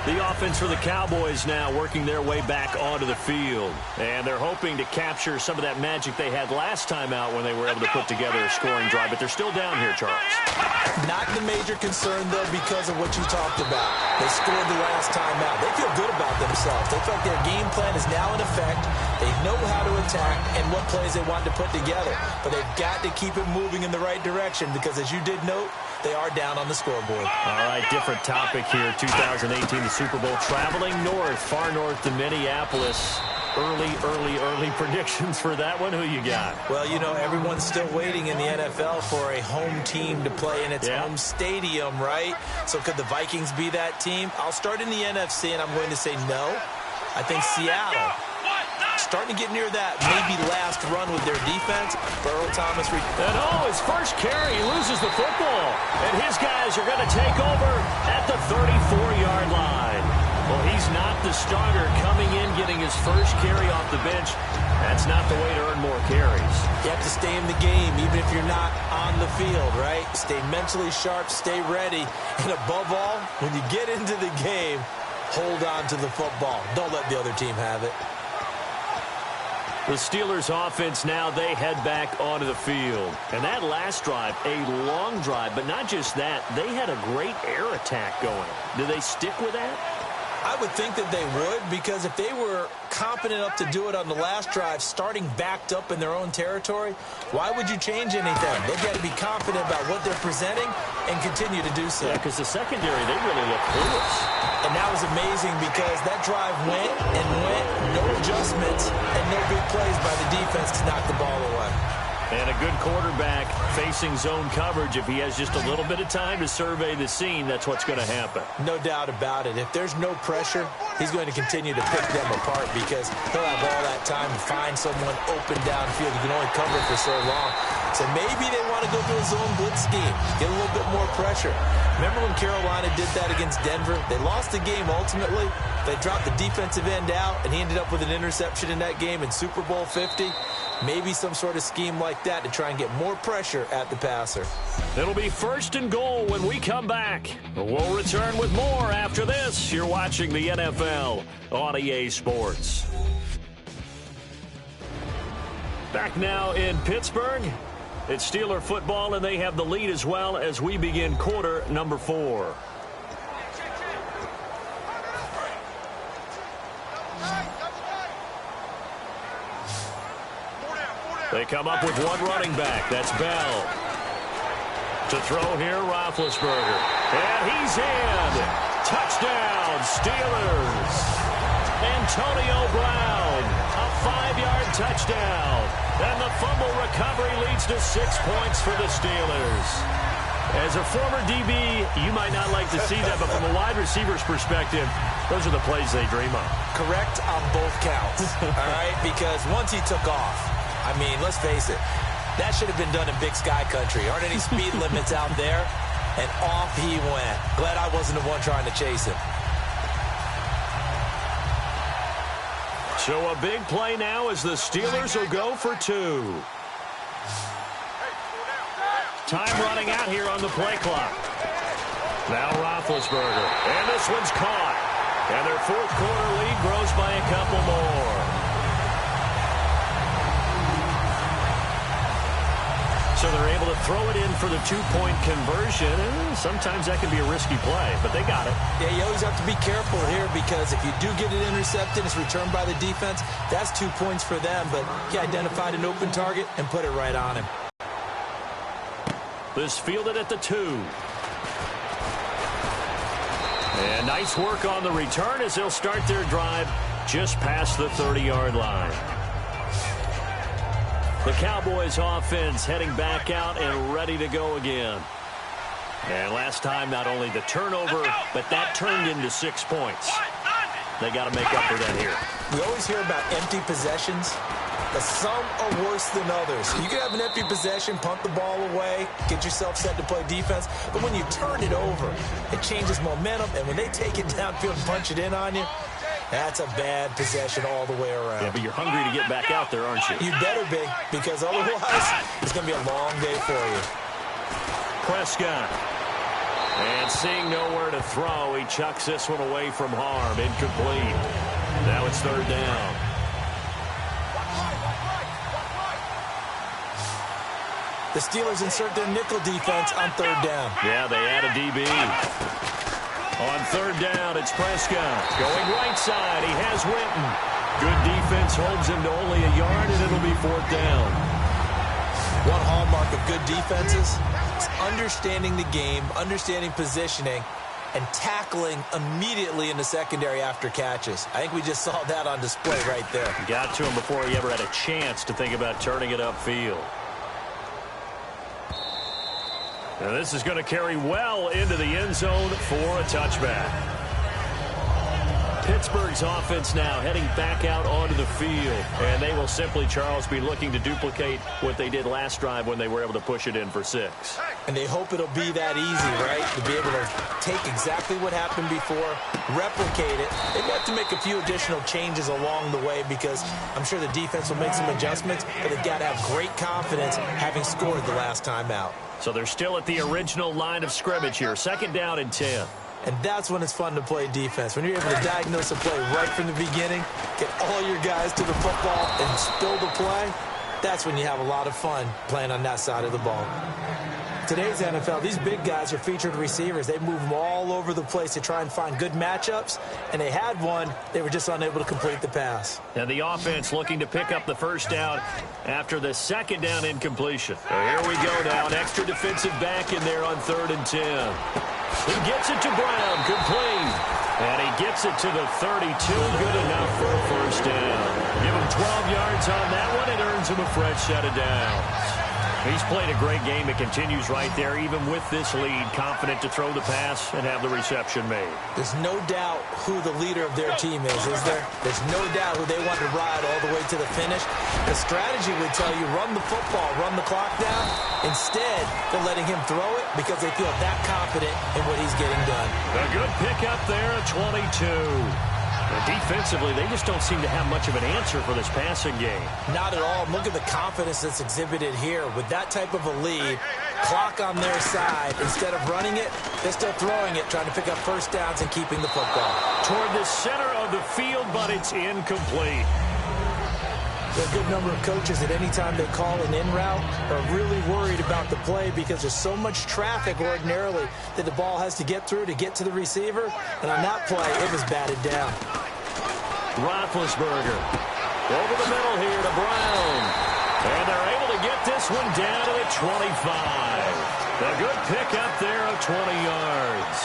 The offense for the Cowboys now working their way back onto the field. And they're hoping to capture some of that magic they had last time out when they were able to put together a scoring drive. But they're still down here, Charles. Not the major concern, though, because of what you talked about. They scored the last time out. They feel good about themselves. They feel like their game plan is now in effect. They know how to attack and what plays they want to put together. But they've got to keep it moving in the right direction because, as you did note, they are down on the scoreboard. All right, different topic here. 2018, the Super Bowl, traveling north, far north to Minneapolis. Early predictions for that one. Who you got? Well, you know, everyone's still waiting in the NFL for a home team to play in its home stadium, right? So could the Vikings be that team? I'll start in the NFC, and I'm going to say no. I think Seattle, starting to get near that maybe last run with their defense. Earl Thomas. And his first carry, he loses the football. And his guys are going to take over at the 34-yard line. Well, he's not the starter coming in, getting his first carry off the bench. That's not the way to earn more carries. You have to stay in the game, even if you're not on the field, right? Stay mentally sharp, stay ready. And above all, when you get into the game, hold on to the football. Don't let the other team have it. The Steelers offense now, they head back onto the field. And that last drive, a long drive, but not just that, they had a great air attack going. Do they stick with that? I would think that they would, because if they were competent enough to do it on the last drive, starting backed up in their own territory, why would you change anything? They've got to be confident about what they're presenting and continue to do so. Yeah, because the secondary, they really look clueless. And that was amazing because that drive went and went, no adjustments, and no big plays by the defense to knock the ball away. And a good quarterback facing zone coverage. If he has just a little bit of time to survey the scene, that's what's going to happen. No doubt about it. If there's no pressure, he's going to continue to pick them apart because he'll have all that time to find someone open downfield. You can only cover for so long. So maybe they want to go to a zone blitz scheme, get a little bit more pressure. Remember when Carolina did that against Denver? They lost the game ultimately. They dropped the defensive end out, and he ended up with an interception in that game in Super Bowl 50. Maybe some sort of scheme like that to try and get more pressure at the passer. It'll be 1st and goal when we come back. We'll return with more after this. You're watching the NFL on EA Sports. Back now in Pittsburgh. It's Steeler football, and they have the lead as well as we begin quarter number 4. They come up with one running back. That's Bell. To throw here, Roethlisberger. And he's in. Touchdown, Steelers. Antonio Brown, a 5-yard touchdown. And the fumble recovery leads to 6 points for the Steelers. As a former DB, you might not like to see that, but from a wide receiver's perspective, those are the plays they dream of. Correct on both counts, all right? Because once he took off, I mean, let's face it, that should have been done in Big Sky Country. Aren't any speed limits out there? And off he went. Glad I wasn't the one trying to chase him. So a big play now as the Steelers will go for 2. Time running out here on the play clock. Now Roethlisberger. And this one's caught. And their fourth quarter lead grows by a couple more. So they're able to throw it in for the two-point conversion. And sometimes that can be a risky play, but they got it. Yeah, you always have to be careful here because if you do get it intercepted, it's returned by the defense. That's 2 points for them, but he identified an open target and put it right on him. This fielded at the 2. And nice work on the return as they'll start their drive just past the 30-yard line. The Cowboys offense heading back out and ready to go again. And last time, not only the turnover, but that turned into 6 points. They got to make up for that here. We always hear about empty possessions, but some are worse than others. You can have an empty possession, punt the ball away, get yourself set to play defense, but when you turn it over, it changes momentum, and when they take it downfield and punch it in on you, that's a bad possession all the way around. Yeah, but you're hungry to get back out there, aren't you? You better be, because otherwise it's going to be a long day for you. Prescott. And seeing nowhere to throw, he chucks this one away from harm. Incomplete. Now it's third down. The Steelers insert their nickel defense on third down. Yeah, they add a DB. On third down, it's Prescott. Going right side, he has Winton. Good defense holds him to only a yard, and it'll be fourth down. One hallmark of good defenses is understanding the game, understanding positioning, and tackling immediately in the secondary after catches. I think we just saw that on display right there. Got to him before he ever had a chance to think about turning it upfield. Now this is going to carry well into the end zone for a touchback. Pittsburgh's offense now heading back out onto the field. And they will simply, Charles, be looking to duplicate what they did last drive when they were able to push it in for 6. And they hope it'll be that easy, right? To be able to take exactly what happened before, replicate it. They have to make a few additional changes along the way because I'm sure the defense will make some adjustments, but they've got to have great confidence having scored the last time out. So they're still at the original line of scrimmage here. Second down and 10. And that's when it's fun to play defense. When you're able to diagnose a play right from the beginning, get all your guys to the football and spill the play, that's when you have a lot of fun playing on that side of the ball. Today's NFL, these big guys are featured receivers. They move them all over the place to try and find good matchups, and they had one. They were just unable to complete the pass. And the offense looking to pick up the first down after the second down incompletion. So here we go now. An extra defensive back in there on 3rd and 10. He gets it to Brown, complete. And he gets it to the 32, good enough for a first down. Give him 12 yards on that one, it earns him a fresh set of downs. He's played a great game. It continues right there, even with this lead, confident to throw the pass and have the reception made. There's no doubt who the leader of their team is there? There's no doubt who they want to ride all the way to the finish. The strategy would tell you run the football, run the clock down. Instead, they're letting him throw it because they feel that confident in what he's getting done. A good pickup there at 22. And defensively, they just don't seem to have much of an answer for this passing game. Not at all. Look at the confidence that's exhibited here. With that type of a lead, clock on their side, instead of running it, they're still throwing it, trying to pick up first downs and keeping the football. Toward the center of the field, but it's incomplete. There are a good number of coaches at any time they call an in route are really worried about the play because there's so much traffic ordinarily that the ball has to get through to get to the receiver. And on that play, it was batted down. Roethlisberger over the middle here to Brown. And they're able to get this one down to the 25. A good pickup there of 20 yards.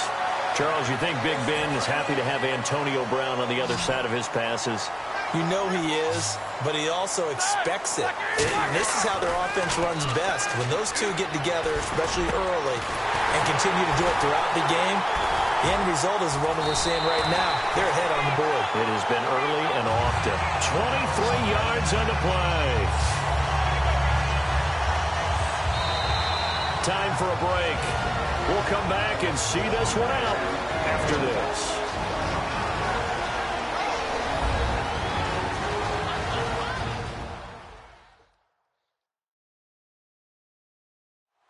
Charles, you think Big Ben is happy to have Antonio Brown on the other side of his passes? You know he is, but he also expects it. And this is how their offense runs best. When those two get together, especially early, and continue to do it throughout the game, the end result is the one that we're seeing right now. They're ahead on the board. It has been early and often. 23 yards on the play. Time for a break. We'll come back and see this one out after this.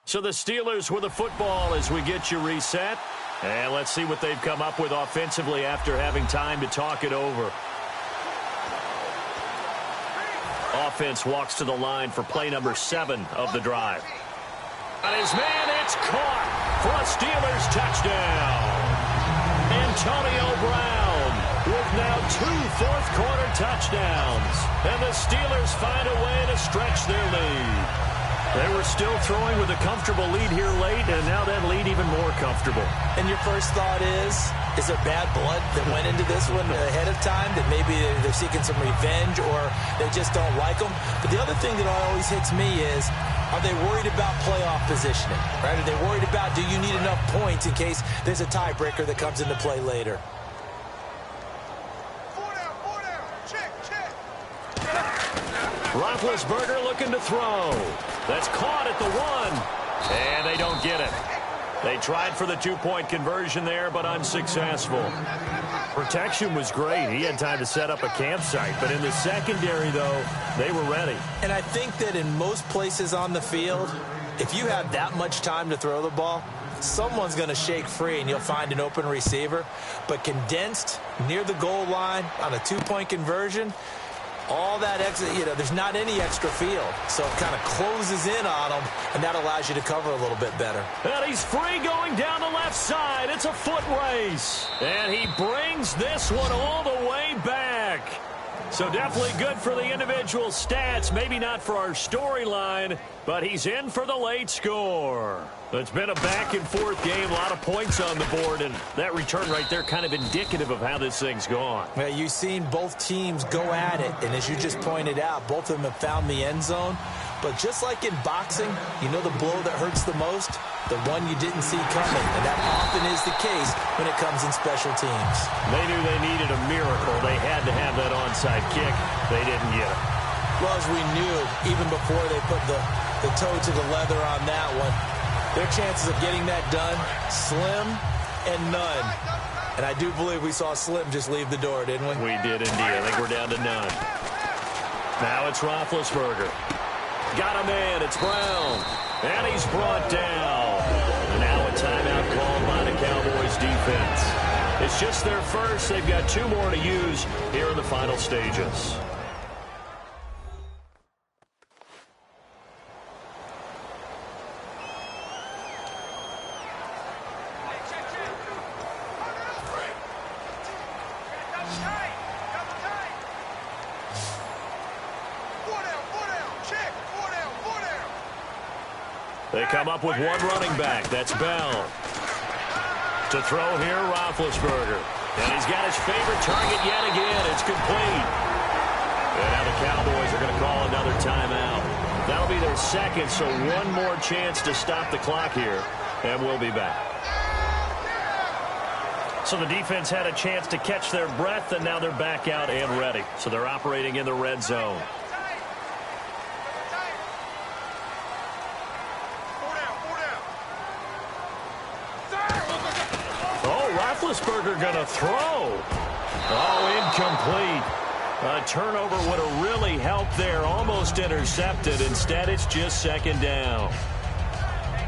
So the Steelers with the football as we get you reset. And let's see what they've come up with offensively after having time to talk it over. Offense walks to the line for play number 7 of the drive. And his man, it's caught for a Steelers touchdown. Antonio Brown with now 2 fourth-quarter touchdowns. And the Steelers find a way to stretch their lead. They were still throwing with a comfortable lead here late, and now that lead even more comfortable. And your first thought is there bad blood that went into this one ahead of time, that maybe they're seeking some revenge or they just don't like them? But the other thing that always hits me is, are they worried about playoff positioning? Right? Are they worried about, do you need enough points in case there's a tiebreaker that comes into play later? Roethlisberger looking to throw. That's caught at the 1. And they don't get it. They tried for the 2-point conversion there, but unsuccessful. Protection was great. He had time to set up a campsite. But in the secondary, though, they were ready. And I think that in most places on the field, if you have that much time to throw the ball, someone's going to shake free and you'll find an open receiver. But condensed near the goal line on a 2-point conversion, all that extra, there's not any extra field. So it kind of closes in on them, and that allows you to cover a little bit better. And he's free going down the left side. It's a foot race. And he brings this one all the way back. So definitely good for the individual stats. Maybe not for our storyline, but he's in for the late score. It's been a back-and-forth game, a lot of points on the board, and that return right there kind of indicative of how this thing's gone. Yeah, you've seen both teams go at it, and as you just pointed out, both of them have found the end zone. But just like in boxing, the blow that hurts the most? The one you didn't see coming, and that often is the case when it comes in special teams. They knew they needed a miracle. They had to have that onside kick. They didn't get it. Well, as we knew, even before they put the toe to the leather on that one, their chances of getting that done, slim and none. And I do believe we saw Slim just leave the door, didn't we? We did indeed. I think we're down to none. Now it's Roethlisberger. Got him in. It's Brown. And he's brought down. And now a timeout called by the Cowboys defense. It's just their first. They've got 2 more to use here in the final stages. They come up with 1 running back. That's Bell. To throw here, Roethlisberger. And he's got his favorite target yet again. It's complete. And now the Cowboys are going to call another timeout. That'll be their second, so 1 more chance to stop the clock here. And we'll be back. So the defense had a chance to catch their breath, and now they're back out and ready. So they're operating in the red zone. Roethlisberger going to throw. Oh, incomplete. A turnover would have really helped there. Almost intercepted. Instead, it's just 2nd down.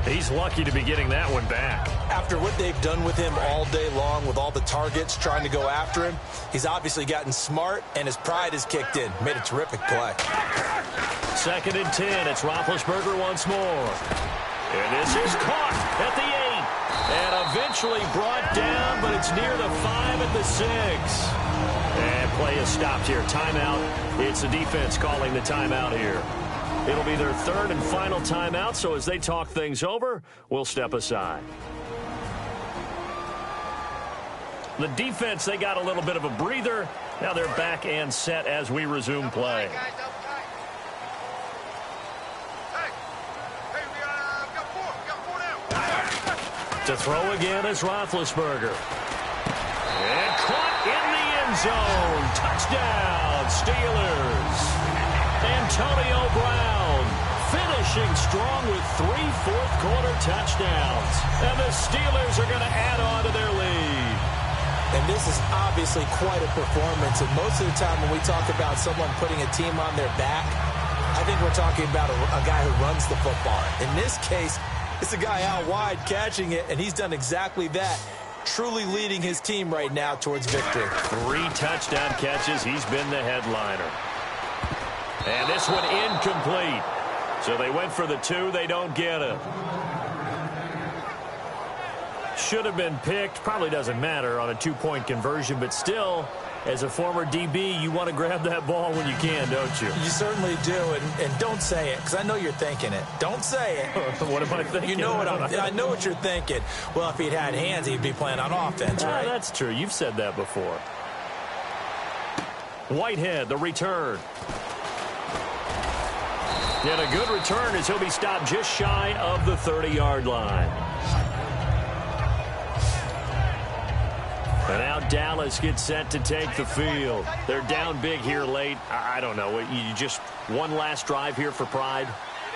He's lucky to be getting that one back. After what they've done with him all day long with all the targets trying to go after him, he's obviously gotten smart, and his pride has kicked in. Made a terrific play. 2nd and 10. It's Roethlisberger once more. And this is caught at the 8. And eventually brought down, but it's near the 5 at the 6. And play is stopped here. Timeout. It's the defense calling the timeout here. It'll be their 3rd and final timeout, so as they talk things over, we'll step aside. The defense, they got a little bit of a breather. Now they're back and set as we resume play. To throw again is Roethlisberger. And caught in the end zone. Touchdown, Steelers. Antonio Brown finishing strong with 3 fourth-quarter touchdowns. And the Steelers are going to add on to their lead. And this is obviously quite a performance. And most of the time when we talk about someone putting a team on their back, I think we're talking about a guy who runs the football. In this case, it's a guy out wide catching it, and he's done exactly that. truly leading his team right now towards victory. 3 touchdown catches. He's been the headliner. And this one incomplete. So they went for the 2. They don't get it. Should have been picked. Probably doesn't matter on a 2-point conversion, but still, as a former DB, you want to grab that ball when you can, don't you? You certainly do, and don't say it, because I know you're thinking it. Don't say it. What am I thinking? You know what I know what you're thinking. Well, if he'd had hands, he'd be playing on offense, right? That's true. You've said that before. Whitehead, the return. And a good return as he'll be stopped just shy of the 30-yard line. And now Dallas gets set to take the field. They're down big here late. I don't know. You just one last drive here for pride?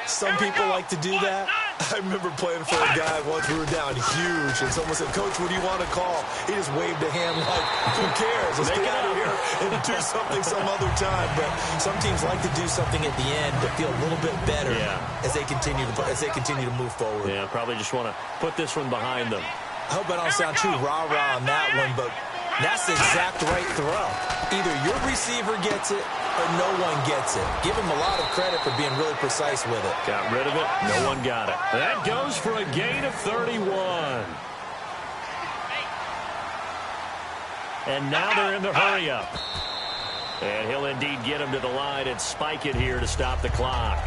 Some people like to do that. I remember playing for a guy once. We were down huge, and someone said, "Coach, what do you want to call?" He just waved a hand like, "Who cares? Let's get out of here and do something some other time." But some teams like to do something at the end to feel a little bit better as they continue to move forward. Yeah, probably just want to put this one behind them. I hope I don't sound too rah-rah on that one, but that's the exact right throw. Either your receiver gets it or no one gets it. Give him a lot of credit for being really precise with it. Got rid of it. No one got it. That goes for a gain of 31. And now they're in the hurry-up. And he'll indeed get him to the line and spike it here to stop the clock.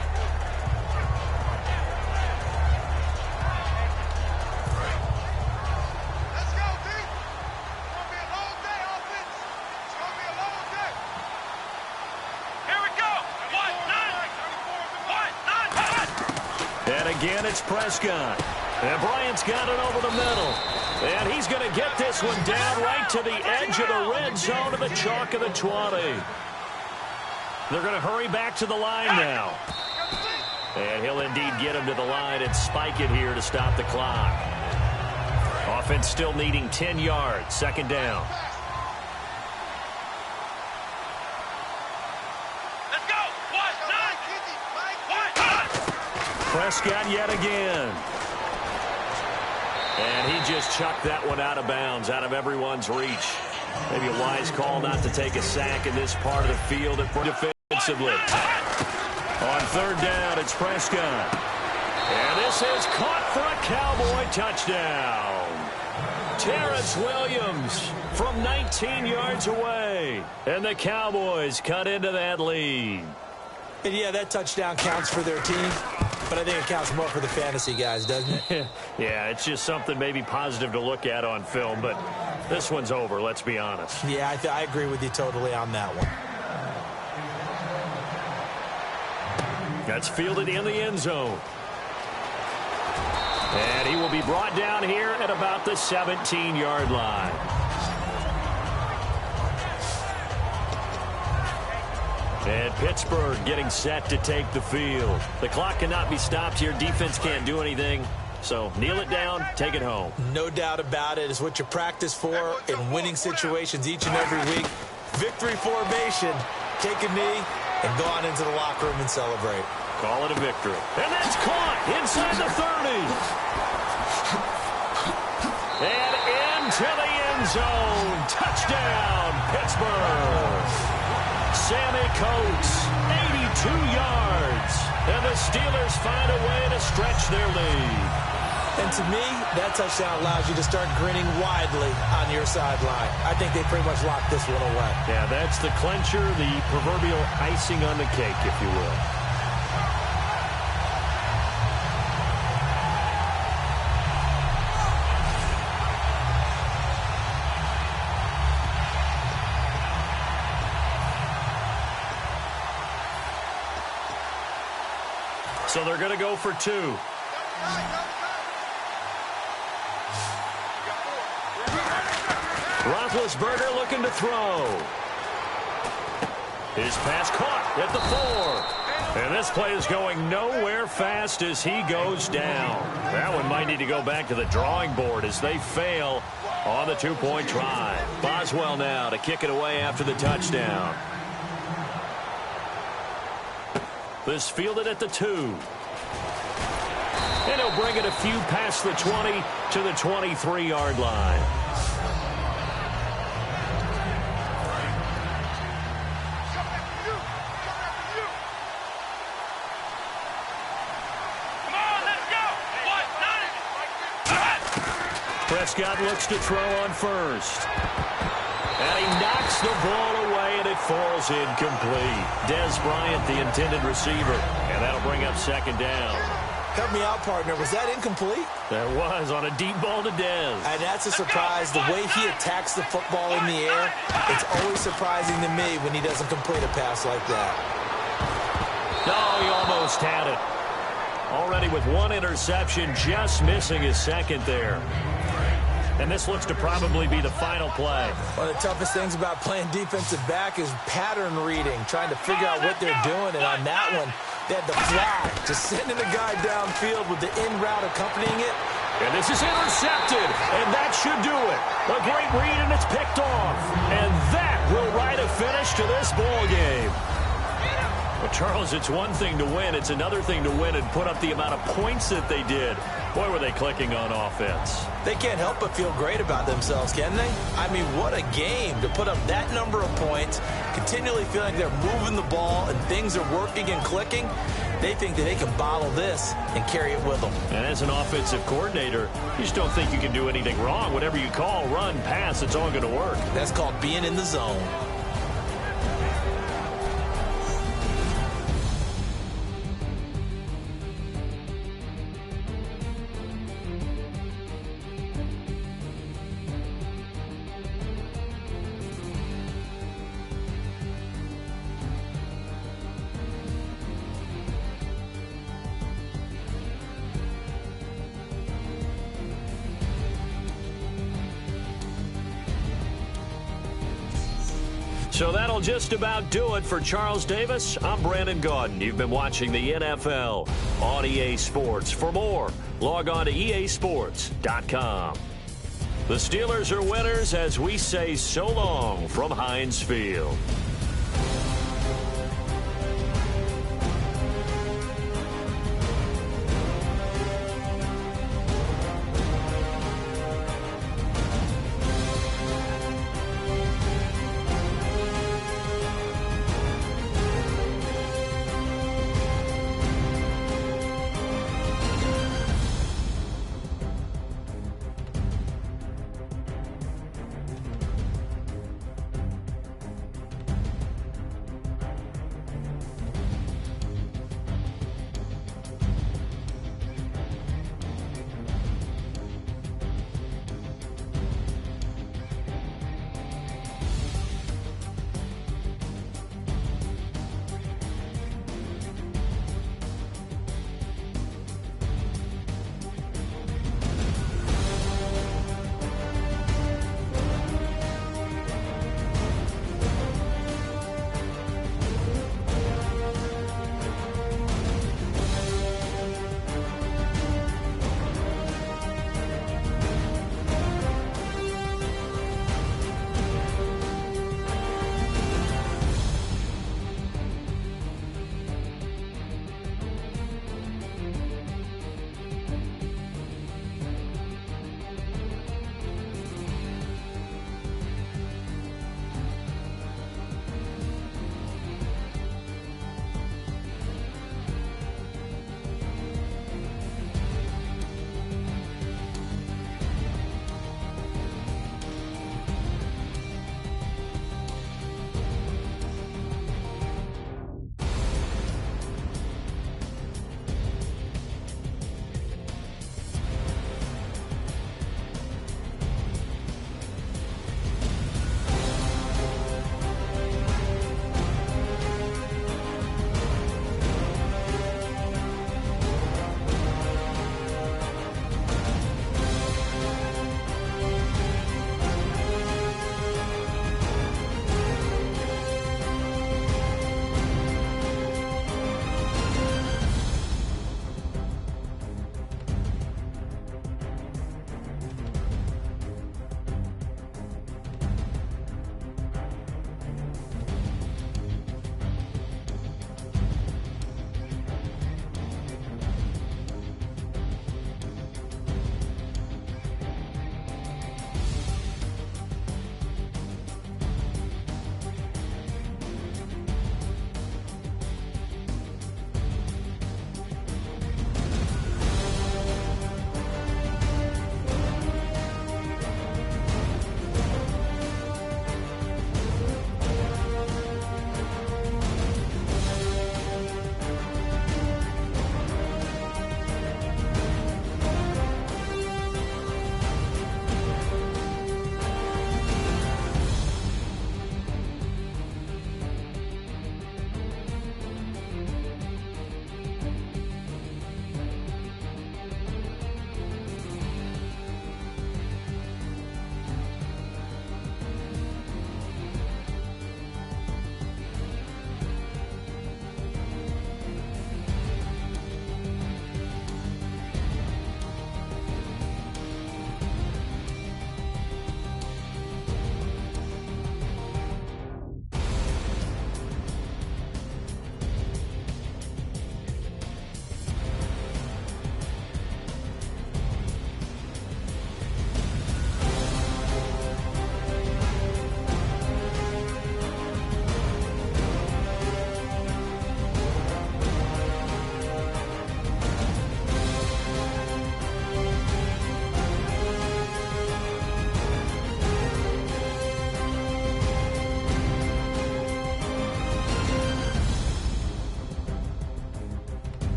Again, it's Prescott. And Bryant's got it over the middle. And he's going to get this one down right to the edge of the red zone of the chalk of the 20. They're going to hurry back to the line now. And he'll indeed get him to the line and spike it here to stop the clock. Offense still needing 10 yards. Second down. Prescott yet again. And he just chucked that one out of bounds, out of everyone's reach. Maybe a wise call not to take a sack in this part of the field defensively. On third down, it's Prescott. And this is caught for a Cowboy touchdown. Terrence Williams from 19 yards away. And the Cowboys cut into that lead. And yeah, that touchdown counts for their team. But I think it counts more for the fantasy guys, doesn't it? Yeah, it's just something maybe positive to look at on film, but this one's over, let's be honest. Yeah, I agree with you totally on that one. That's fielded in the end zone. And he will be brought down here at about the 17-yard line. And Pittsburgh getting set to take the field. The clock cannot be stopped here. Defense can't do anything. So kneel it down, take it home. No doubt about it. It's what you practice for in winning situations each and every week. Victory formation. Take a knee and go on into the locker room and celebrate. Call it a victory. And that's caught inside the 30. And into the end zone. Touchdown, Pittsburgh. Sammy Coates, 82 yards. And the Steelers find a way to stretch their lead. And to me, that touchdown allows you to start grinning widely on your sideline. I think they pretty much locked this one away. Yeah, that's the clincher, the proverbial icing on the cake, if you will. So they're going to go for 2. Roethlisberger looking to throw. His pass caught at the 4. And this play is going nowhere fast as he goes down. That one might need to go back to the drawing board as they fail on the 2-point try. Boswell now to kick it away after the touchdown. This fielded at the 2. And he'll bring it a few past the 20 to the 23-yard line. Prescott looks to throw on first. And he knocks the ball away, and it falls incomplete. Dez Bryant, the intended receiver. And that'll bring up second down. Help me out, partner. Was that incomplete? That was on a deep ball to Dez. And that's a surprise. The way he attacks the football in the air, it's always surprising to me when he doesn't complete a pass like that. No, he almost had it. Already with one interception, just missing his second there. And this looks to probably be the final play. One of the toughest things about playing defensive back is pattern reading, trying to figure out what they're doing. And on that one, they had the fly, just sending a guy downfield with the in route accompanying it. And this is intercepted, and that should do it. A great read, and it's picked off. And that will write a finish to this ball game. Well, Charles, it's one thing to win. It's another thing to win and put up the amount of points that they did. Boy, were they clicking on offense. They can't help but feel great about themselves, can they? I mean, what a game to put up that number of points, continually feeling they're moving the ball and things are working and clicking. They think that they can bottle this and carry it with them. And as an offensive coordinator, you just don't think you can do anything wrong. Whatever you call, run, pass, it's all going to work. That's called being in the zone. So that'll just about do it for Charles Davis. I'm Brandon Gaudin. You've been watching the NFL on EA Sports. For more, log on to easports.com. The Steelers are winners as we say so long from Heinz Field.